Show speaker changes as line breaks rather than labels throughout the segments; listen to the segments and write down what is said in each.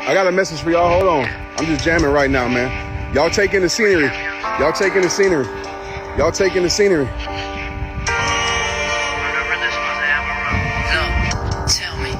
I got a message for y'all. Hold on. I'm just jamming right now, man. Y'all taking the scenery. Y'all taking the scenery. Y'all taking the scenery.
Look, tell me,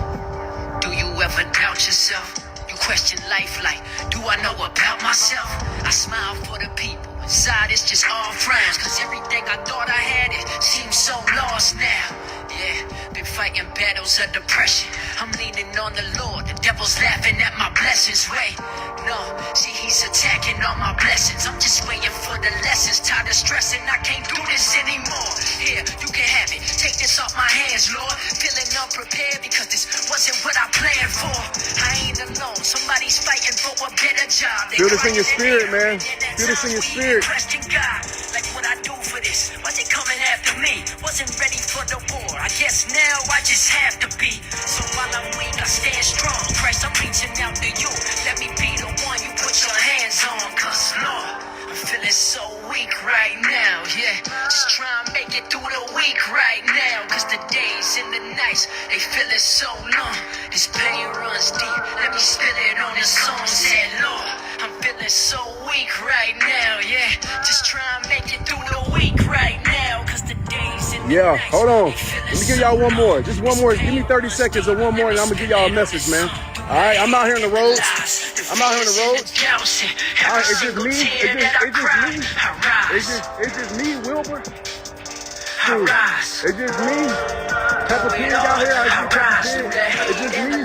do you ever doubt yourself? You question life like, do I know about myself? I smile for the people. Inside it's just all friends. Cause everything I thought I had, it seems so lost now. Yeah, been fighting battles of depression. I'm leaning on the Lord. The devil's laughing at my blessings. Wait, no, see he's attacking all my blessings. I'm just waiting for the lessons. Tired of stressing, I can't do this anymore. Here, you can have it. Take this off my hands, Lord. Feeling unprepared because this wasn't what I planned for. I ain't alone. Somebody's fighting for a better job.
Feel this in your spirit, man. Feel this in your spirit.
Question God, like what I do for this. Why they coming after me? Wasn't ready for the war. I guess now I just have to be. So while I'm weak, I stand strong. Christ, I'm reaching out to you. Let me be the one you put your hands on. Cause Lord, I'm feeling so weak right now. Yeah, just try and make it through the week right now. Cause the days and the nights, they feeling so long. This pain runs deep. Let me spill it on this song. Said Lord, I'm feeling so weak right now. Yeah, just try and make it through the week right now. Cause the days and the
Yeah,
nights,
hold on.
they feeling
Let me give y'all one more. Just one more. Give me 30 seconds of one more and I'm gonna give y'all a message, man. All right, I'm out here on the roads. I'm out here on the roads. It's just me. It's just me, Wilbur. Dude, it's just me. Peppa Pig out here. It's just me.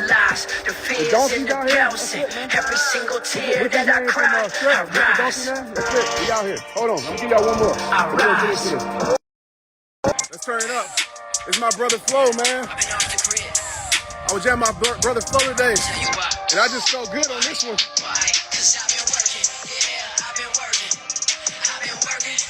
The donkeys out here. That's it, man.
Every single tear
What's his
that I
name from
cry,
Shrek? What's the donkey name? That's it. We out here. Hold on. Let me give y'all one more. Let's turn it up. It's my brother Flo, man. I was at my brother Flo today, and I just felt good on this one.
Cause I've been working, yeah, I've been working. I've been working,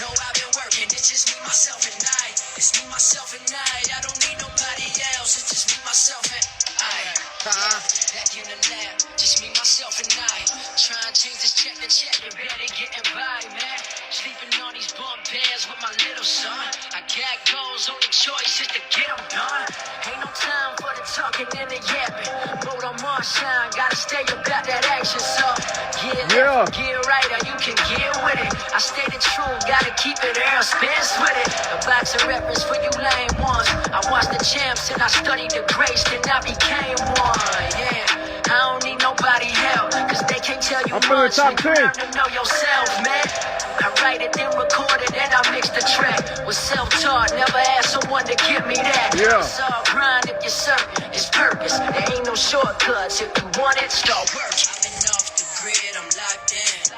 no, I've been working. It's just me, myself, and I. It's me, myself, and I don't need nobody else. It's just me, myself, and I. Back in the lab, just me, myself, and I. Try and change this check to check, and barely getting by, man. Sleeping on these bump beds with my little son. I got goals, only choice is to get them done. Ain't no time for the talking and the yapping. Mode on Marshall, gotta stay about that action. So, get right, or you can get with it. I stay the truth, gotta keep it air spins with it. A box of reference for you lame ones. I watched the champs and I studied the greats, then I became one. Yeah, I don't need nobody help, cause they can't tell you much. You learn to know yourself, man. I write it, then record it, and I mix the track. Was self-taught, never asked someone to give me that. It's all grind if you're certain, it's purpose. There ain't no shortcuts, if you want it, start working. I've been off the grid, I'm locked in.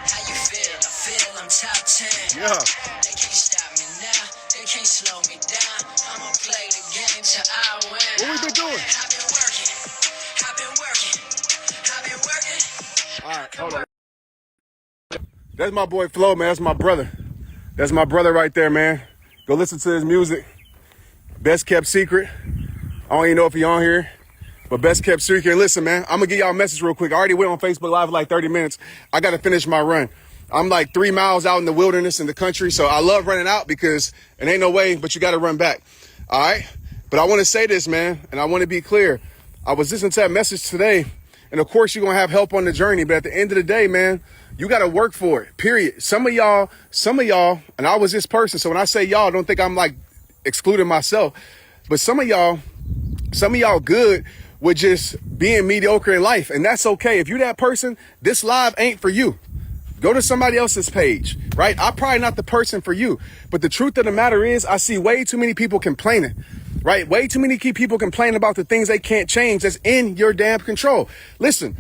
How you feel? I feel I'm top 10. They can't stop me now, they can't slow me down. I'ma play the game till I win.
What we been doing?
I've been working, I've been working, I've been working.
All right, hold on. That's my boy Flo, man. That's my brother. That's my brother right there, man. Go listen to his music. Best kept secret. I don't even know if he on here, but best kept secret. And listen, man, I'm gonna give y'all a message real quick. I already went on Facebook Live for like 30 minutes. I gotta finish my run. I'm like 3 miles out in the wilderness in the country, so I love running out because it ain't no way, but you gotta run back. All right? But I wanna say this, man, and I wanna be clear. I was listening to that message today, and of course you're gonna have help on the journey, but at the end of the day, man, you got to work for it, period. Some of y'all, and I was this person. So when I say y'all, don't think I'm like excluding myself, but some of y'all good with just being mediocre in life. And that's okay. If you're that person, this live ain't for you. Go to somebody else's page, right? I'm probably not the person for you, but the truth of the matter is I see way too many people complaining, right? Way too many people complaining about the things they can't change that's in your damn control. Listen,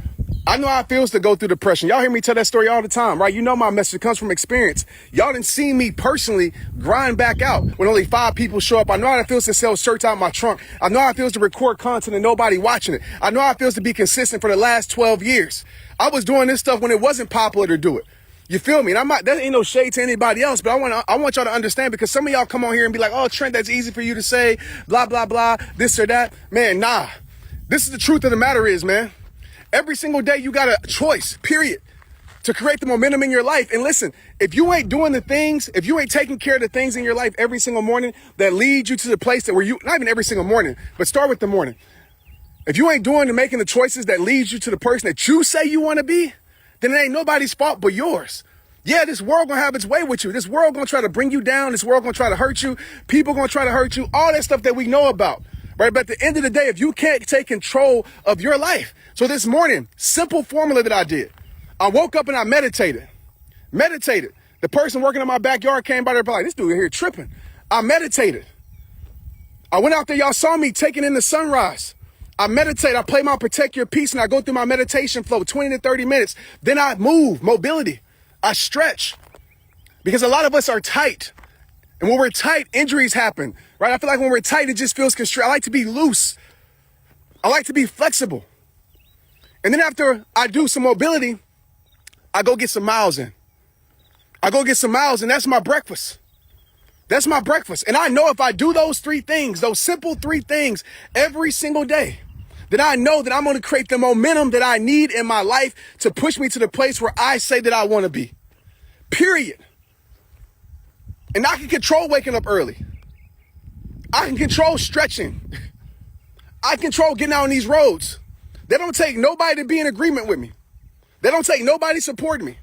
I know how it feels to go through depression. Y'all hear me tell that story all the time, right? You know my message comes from experience. Y'all didn't see me personally grind back out when only 5 people show up. I know how it feels to sell shirts out my trunk. I know how it feels to record content and nobody watching it. I know how it feels to be consistent for the last 12 years. I was doing this stuff when it wasn't popular to do it. You feel me? And that ain't no shade to anybody else, but I want y'all to understand, because some of y'all come on here and be like, oh, Trent, that's easy for you to say, blah, blah, blah, this or that. Man, nah. This is the truth of the matter is, man. Every single day you got a choice, period, to create the momentum in your life. And listen, if you ain't doing the things, if you ain't taking care of the things in your life every single morning that lead you to the place that where you, not even every single morning, but start with the morning. If you ain't doing and making the choices that leads you to the person that you say you want to be, then it ain't nobody's fault but yours. Yeah, this world gonna have its way with you. This world gonna try to bring you down. This world gonna try to hurt you. People gonna try to hurt you. All that stuff that we know about, right? But at the end of the day, if you can't take control of your life. So this morning, simple formula that I did. I woke up and I meditated. The person working in my backyard came by there and like, this dude here tripping. I meditated. I went out there, y'all saw me taking in the sunrise. I meditate, I play my Protect Your Peace, and I go through my meditation flow, 20 to 30 minutes. Then I move, mobility. I stretch. Because a lot of us are tight. And when we're tight, injuries happen, right? I feel like when we're tight, it just feels constricted. I like to be loose. I like to be flexible. And then after I do some mobility, I go get some miles in. And that's my breakfast. That's my breakfast. And I know if I do those three things, those simple three things every single day, then I know that I'm going to create the momentum that I need in my life to push me to the place where I say that I want to be. Period. And I can control waking up early. I can control stretching. I control getting out on these roads. They don't take nobody to be in agreement with me. They don't take nobody supporting me.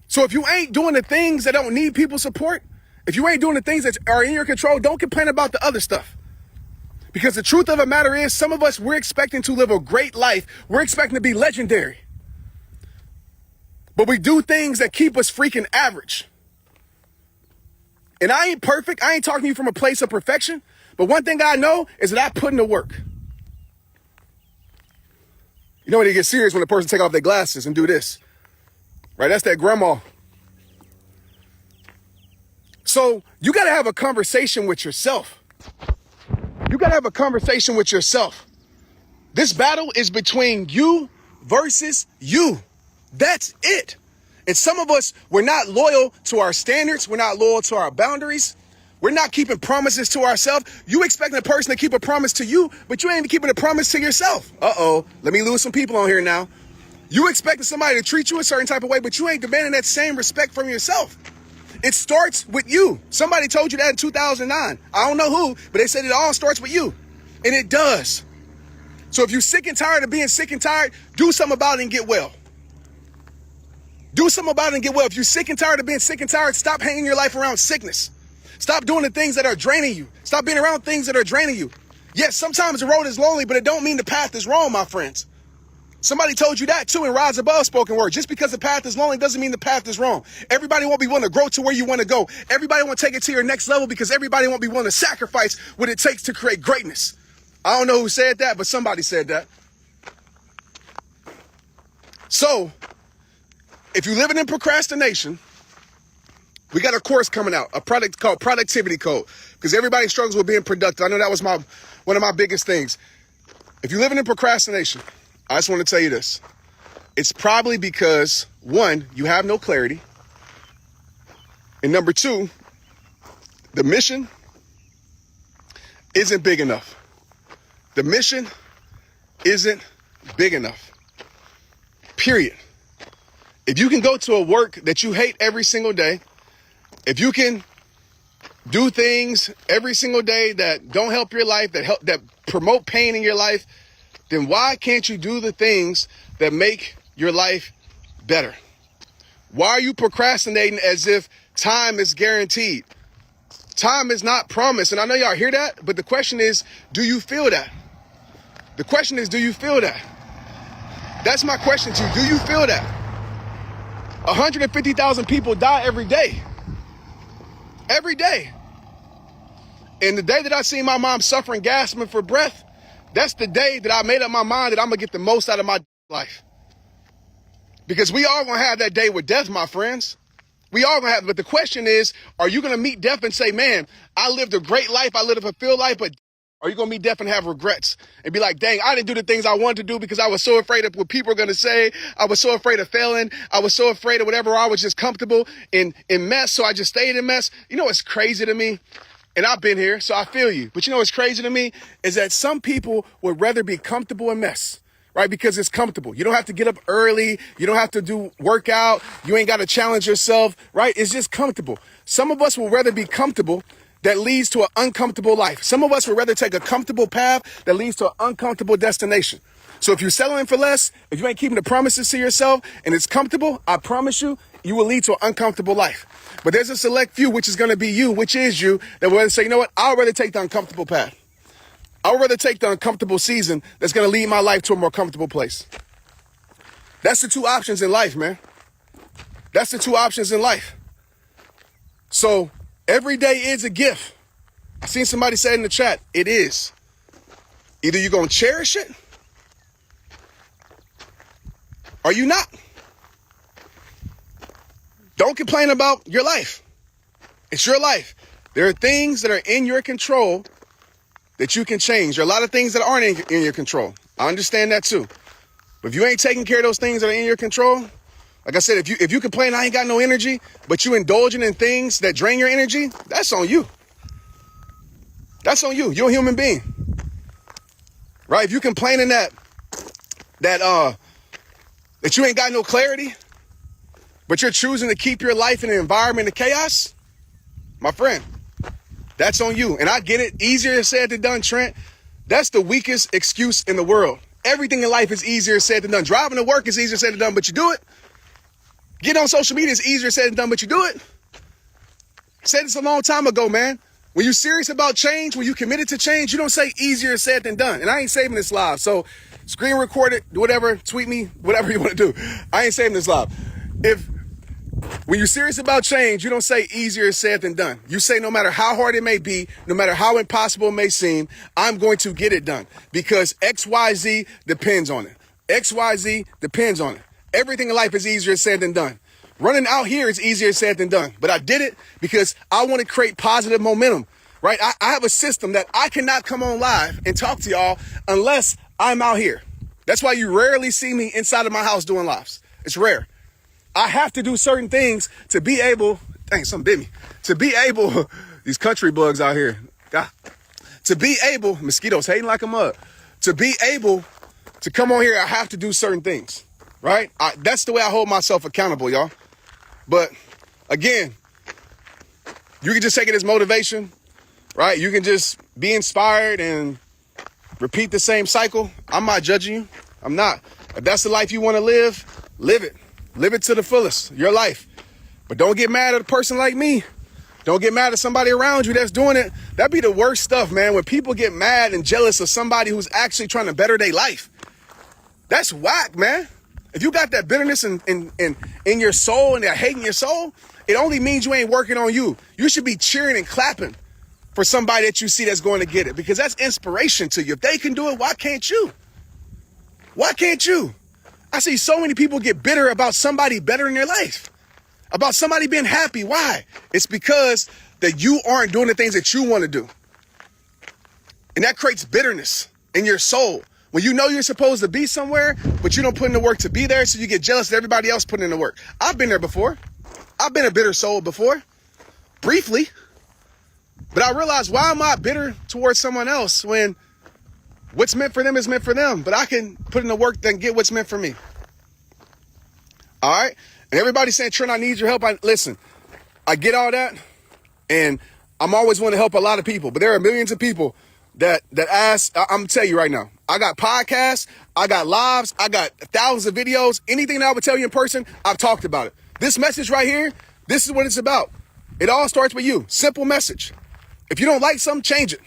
So if you ain't doing the things that don't need people's support, if you ain't doing the things that are in your control, don't complain about the other stuff. Because the truth of the matter is, some of us, we're expecting to live a great life. We're expecting to be legendary. But we do things that keep us freaking average. And I ain't perfect. I ain't talking to you from a place of perfection. But one thing I know is that I put in the work. You know when it gets serious when a person take off their glasses and do this. Right? That's that grandma. So you got to have a conversation with yourself. You got to have a conversation with yourself. This battle is between you versus you. That's it. And some of us, we're not loyal to our standards. We're not loyal to our boundaries. We're not keeping promises to ourselves. You expecting a person to keep a promise to you, but you ain't even keeping a promise to yourself. Uh-oh. Let me lose some people on here now. You expecting somebody to treat you a certain type of way, but you ain't demanding that same respect from yourself. It starts with you. Somebody told you that in 2009. I don't know who, but they said it all starts with you. And it does. So if you're sick and tired of being sick and tired, do something about it and get well. Do something about it and get well. If you're sick and tired of being sick and tired, stop hanging your life around sickness. Stop doing the things that are draining you. Stop being around things that are draining you. Yes, sometimes the road is lonely, but it don't mean the path is wrong, my friends. Somebody told you that too in Rise Above spoken word. Just because the path is lonely doesn't mean the path is wrong. Everybody won't be willing to grow to where you want to go. Everybody won't take it to your next level because everybody won't be willing to sacrifice what it takes to create greatness. I don't know who said that, but somebody said that. So, if you're living in procrastination, we got a course coming out, a product called Productivity Code, because everybody struggles with being productive. I know that was one of my biggest things. If you're living in procrastination, I just want to tell you this. It's probably because, one, you have no clarity. And number two, the mission isn't big enough. The mission isn't big enough. Period. If you can go to a work that you hate every single day, if you can do things every single day that don't help your life, that promote pain in your life, then why can't you do the things that make your life better? Why are you procrastinating as if time is guaranteed? Time is not promised. And I know y'all hear that, but the question is, do you feel that? The question is, do you feel that? That's my question to you. Do you feel that? 150,000 people die every day. Every day. And the day that I seen my mom suffering, gasping for breath, that's the day that I made up my mind that I'm going to get the most out of my life. Because we all going to have that day with death, my friends. We all going to have, but the question is, are you going to meet death and say, man, I lived a great life, I lived a fulfilled life, but are you going to meet death and have regrets and be like, dang, I didn't do the things I wanted to do because I was so afraid of what people are going to say. I was so afraid of failing. I was so afraid of whatever. I was just comfortable in mess. So I just stayed in mess. You know what's crazy to me? And I've been here, so I feel you. But you know what's crazy to me is that some people would rather be comfortable in mess, right? Because it's comfortable. You don't have to get up early. You don't have to do workout. You ain't got to challenge yourself, right? It's just comfortable. Some of us will rather be comfortable that leads to an uncomfortable life. Some of us would rather take a comfortable path that leads to an uncomfortable destination. So if you're settling for less, if you ain't keeping the promises to yourself and it's comfortable, I promise you, you will lead to an uncomfortable life. But there's a select few, which is going to be you, which is you, that will say, you know what? I'd rather take the uncomfortable path. I would rather take the uncomfortable season that's going to lead my life to a more comfortable place. That's the two options in life, man. That's the two options in life. So every day is a gift. I seen somebody say in the chat, it is. Either you're going to cherish it or you not. Don't complain about your life. It's your life. There are things that are in your control that you can change. There are a lot of things that aren't in your control. I understand that too. But if you ain't taking care of those things that are in your control, like I said, if you complain, I ain't got no energy, but you indulging in things that drain your energy, that's on you. That's on you. You're a human being. Right? If you complaining that you ain't got no clarity, but you're choosing to keep your life in an environment of chaos, my friend, that's on you. And I get it. Easier said than done, Trent. That's the weakest excuse in the world. Everything in life is easier said than done. Driving to work is easier said than done, but you do it. Getting on social media is easier said than done, but you do it. Said this a long time ago, man. When you're serious about change, when you committed to change, you don't say easier said than done. And I ain't saving this live. So screen record it, whatever, tweet me, whatever you want to do. I ain't saving this live. When you're serious about change, you don't say easier said than done. You say no matter how hard it may be, no matter how impossible it may seem, I'm going to get it done because XYZ depends on it. XYZ depends on it. Everything in life is easier said than done. Running out here is easier said than done. But I did it because I want to create positive momentum, right? I have a system that I cannot come on live and talk to y'all unless I'm out here. That's why you rarely see me inside of my house doing lives. It's rare. I have to do certain things to be able, dang, something bit me, to be able, these country bugs out here, God, to be able, mosquitoes hating like a mug, to be able to come on here, I have to do certain things, right? That's the way I hold myself accountable, y'all. But again, you can just take it as motivation, right? You can just be inspired and repeat the same cycle. I'm not judging you. I'm not. If that's the life you want to live, live it. Live it to the fullest, your life. But don't get mad at a person like me. Don't get mad at somebody around you that's doing it. That'd be the worst stuff, man. When people get mad and jealous of somebody who's actually trying to better their life. That's whack, man. If you got that bitterness in your soul and that hate in your soul, it only means you ain't working on you. You should be cheering and clapping for somebody that you see that's going to get it because that's inspiration to you. If they can do it, why can't you? Why can't you? I see so many people get bitter about somebody better in their life, about somebody being happy. Why? It's because that you aren't doing the things that you want to do. And that creates bitterness in your soul. When you know you're supposed to be somewhere, but you don't put in the work to be there, so you get jealous of everybody else putting in the work. I've been there before. I've been a bitter soul before, briefly. But I realized, why am I bitter towards someone else when what's meant for them is meant for them, but I can put in the work and get what's meant for me. All right? And everybody's saying, Trent, I need your help. Listen, I get all that, and I'm always want to help a lot of people, but there are millions of people that ask. I'm going to tell you right now, I got podcasts, I got lives, I got thousands of videos. Anything that I would tell you in person, I've talked about it. This message right here, this is what it's about. It all starts with you. Simple message. If you don't like something, change it.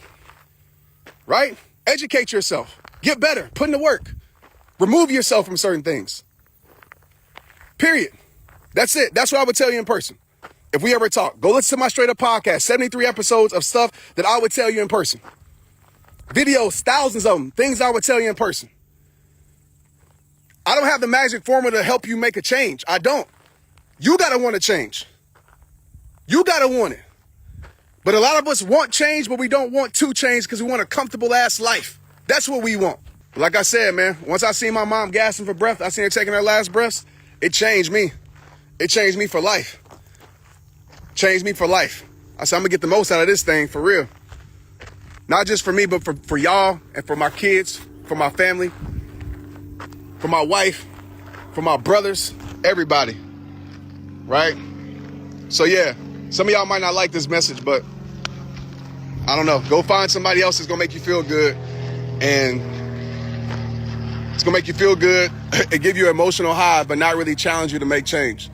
Right? Educate yourself. Get better. Put in the work. Remove yourself from certain things. Period. That's it. That's what I would tell you in person. If we ever talk, go listen to my Straight Up podcast, 73 episodes of stuff that I would tell you in person. Videos, thousands of them, things I would tell you in person. I don't have the magic formula to help you make a change. I don't. You got to want to change. You got to want it. But a lot of us want change, but we don't want to change because we want a comfortable ass life. That's what we want. Like I said, man, once I seen my mom gasping for breath, I seen her taking her last breaths, it changed me. It changed me for life. Changed me for life. I said, I'm going to get the most out of this thing for real. Not just for me, but for y'all and for my kids, for my family, for my wife, for my brothers, everybody. Right? So yeah, some of y'all might not like this message, but I don't know. Go find somebody else that's gonna make you feel good, and it's gonna make you feel good and give you an emotional high, but not really challenge you to make change.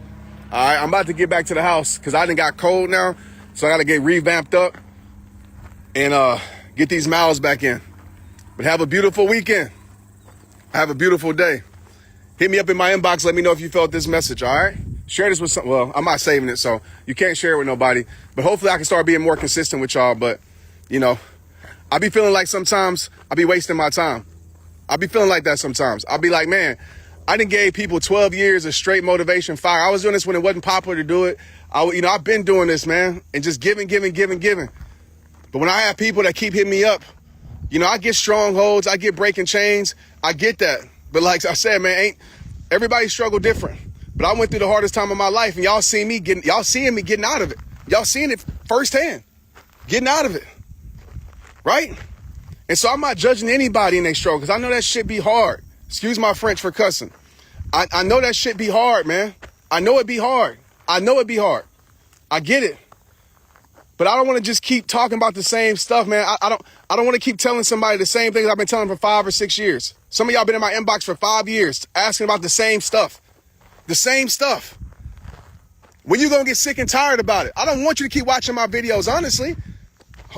All right, I'm about to get back to the house because I done got cold now, so I gotta get revamped up and get these miles back in. But have a beautiful weekend. Have a beautiful day. Hit me up in my inbox. Let me know if you felt this message, all right? Share this with some, well, I'm not saving it, so you can't share it with nobody. But hopefully I can start being more consistent with y'all. But, you know, I be feeling like sometimes I be wasting my time. I be feeling like that sometimes. I'll be like, man, I done gave people 12 years of straight motivation fire. I was doing this when it wasn't popular to do it. I've been doing this, man, and just giving. But when I have people that keep hitting me up, I get strongholds, I get breaking chains, I get that. But like I said, man, everybody struggle different. But I went through the hardest time of my life, and y'all seeing me getting out of it. Y'all seeing it firsthand, getting out of it, right? And so I'm not judging anybody in their struggle, because I know that shit be hard. Excuse my French for cussing. I know that shit be hard, man. I know it be hard. I get it. But I don't want to just keep talking about the same stuff, man. I don't want to keep telling somebody the same things I've been telling for 5 or 6 years. Some of y'all been in my inbox for 5 years asking about the same stuff. The same stuff. When you gonna get sick and tired about it? I don't want you to keep watching my videos, honestly.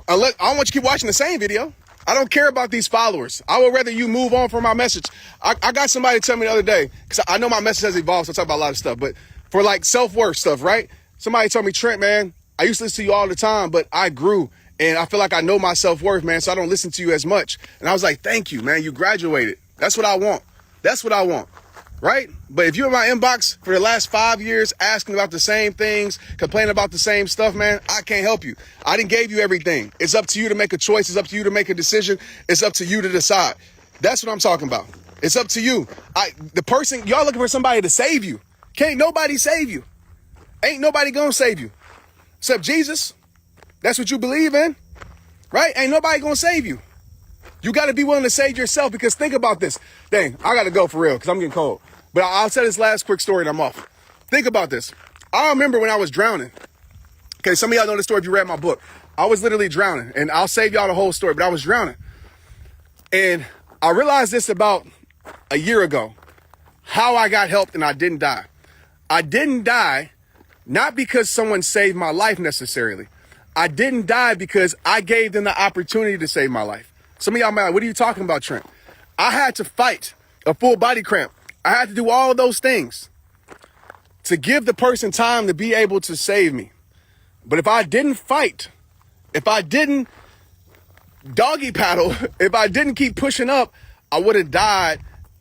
I don't want you to keep watching the same video. I don't care about these followers. I would rather you move on from my message. I got somebody tell me the other day, because I know my message has evolved, so I talk about a lot of stuff, but for like self-worth stuff, right? Somebody told me, Trent, man, I used to listen to you all the time, but I grew, and I feel like I know my self-worth, man, so I don't listen to you as much. And I was like, thank you, man, you graduated. That's what I want. That's what I want, right? But if you're in my inbox for the last 5 years asking about the same things, complaining about the same stuff, man, I can't help you. I didn't gave you everything. It's up to you to make a choice. It's up to you to make a decision. It's up to you to decide. That's what I'm talking about. It's up to you. Y'all looking for somebody to save you. Can't nobody save you. Ain't nobody gonna save you. Except Jesus. That's what you believe in, right? Ain't nobody gonna save you. You gotta be willing to save yourself, because think about this. Dang, I gotta go for real, because I'm getting cold. But I'll tell this last quick story and I'm off. Think about this. I remember when I was drowning. Okay, some of y'all know the story if you read my book. I was literally drowning, and I'll save y'all the whole story, but I was drowning. And I realized this about a year ago, how I got help and I didn't die. I didn't die not because someone saved my life necessarily. I didn't die because I gave them the opportunity to save my life. Some of y'all might be like, what are you talking about, Trent? I had to fight a full body cramp. I had to do all of those things to give the person time to be able to save me. But if I didn't fight, if I didn't doggy paddle, if I didn't keep pushing up, I would have died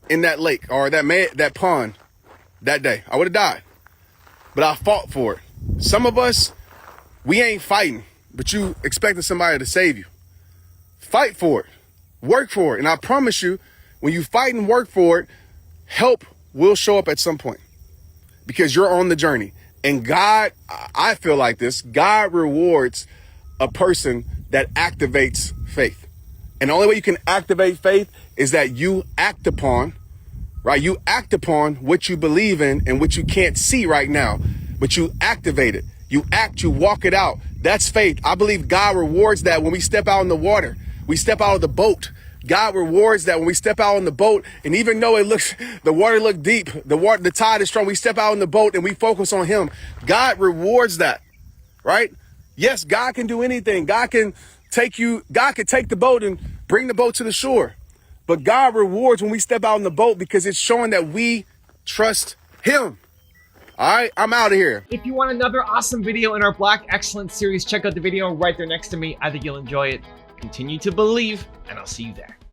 in that lake or that pond that day. I would have died. But I fought for it. Some of us, we ain't fighting, but you expecting somebody to save you. Fight for it. Work for it. And I promise you, when you fight and work for it, help will show up at some point, because you're on the journey. And God, I feel like this, God rewards a person that activates faith. And the only way you can activate faith is that you act upon, right? You act upon what you believe in and what you can't see right now, but you activate it. You act, you walk it out. That's faith. I believe God rewards that when we step out in the water, we step out of the boat. God rewards that when we step out on the boat, and even though the water look deep, the tide is strong, we step out on the boat and we focus on Him. God rewards that, right? Yes, God can do anything. God can take the boat and bring the boat to the shore. But God rewards when we step out on the boat, because it's showing that we trust Him. All right, I'm out of here.
If you want another awesome video in our Black Excellence series, check out the video right there next to me. I think you'll enjoy it. Continue to believe, and I'll see you there.